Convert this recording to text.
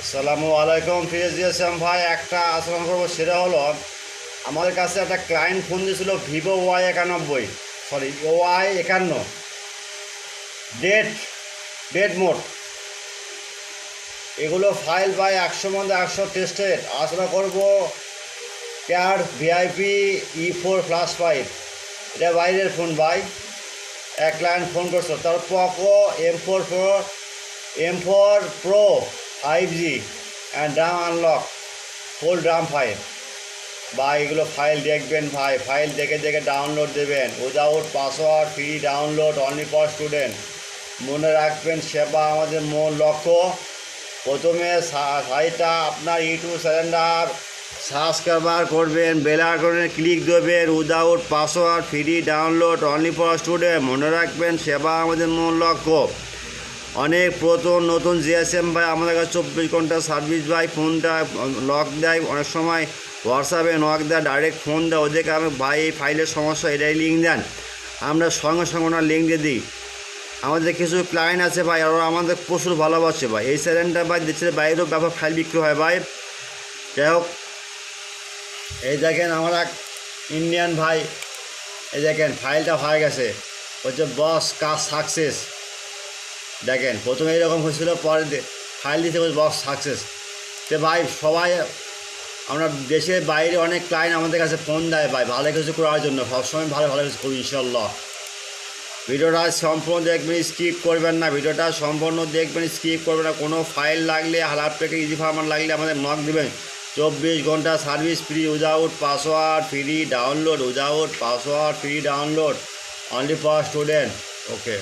আসসালামু আলাইকুম ফিরেজিয়াম ভাই, একটা আলোচনা করবো। সেটা হলো, আমাদের কাছে একটা ক্লায়েন্ট ফোন দিয়েছিল Vivo y91, sorry y51 dead dead mode. এগুলো ফাইল বাই 100 মধ্যে 100 টেস্টেড। আলোচনা করবো কেয়ার ভিআইপি E4+5। এটা বাইরের ফোন ভাই। এক ক্লায়েন্ট ফোন করছো, তার Poco M4 Pro 5G and drum unlock full drum file. বা এগুলো ফাইল দেখবেন ভাই, ফাইল দেখে দেখে ডাউনলোড দেবেন। Without password, free download, only for student. মনে রাখবেন, সেবা আমাদের মূল লক্ষ্য। প্রথমে সাইটটা আপনার ইউটিউব চ্যানেলটা সাবস্ক্রাইবার করবেন, বেল আইকনে ক্লিক দেবেন। Without password, free download, only for student. মনে রাখবেন, সেবা আমাদের মূল লক্ষ্য। অনেক নতুন জিএসএম ভাই আমাদের কাছে 24 ঘন্টা সার্ভিস ভাই। ফোনটা লক দেয়, অনেক সময় হোয়াটসঅ্যাপে নক দেয়, ডাইরেক্ট ফোন দেয়। ওদেরকে আমি ভাই এই ফাইলের সমস্যা, এটাই লিঙ্ক দেন, আমরা সঙ্গে সঙ্গে ওনার লিঙ্ক দিয়ে দিই। আমাদের কিছু ক্লায়েন্ট আছে ভাই, আর আমাদের প্রচুর ভালোবাসে ভাই। এই চ্যানেলটা ভাই দেশের বাইরেও ব্যাপক ফাইল বিক্রি হয় ভাই। যাই হোক, এই দেখেন আমার এক ইন্ডিয়ান ভাই, এই দেখেন ফাইলটা হয়ে গেছে, হচ্ছে বস কাজ সাকসেস। দেখেন, প্রথমে এইরকম হয়েছিল, পরে ফাইল দিতে বস সাকসেস। তো ভাই সবাই, আমরা দেশের বাইরে অনেক ক্লায়েন্ট আমাদের কাছে ফোন দেয় ভাই, ভালো কিছু করার জন্য। সবসময় ভালো কিছু করি ইনশাল্লাহ। ভিডিওটা সম্পূর্ণ দেখবেন, স্কিপ করবেন না। ভিডিওটা সম্পূর্ণ দেখবেন, স্কিপ করবেন না। কোনো ফাইল লাগলে, হালার প্যাকে ইজি ফার্মার লাগলে আমাদের নক দেবেন। 24 ঘন্টা service free, without password, free download, without password, free download, only for student. Okay.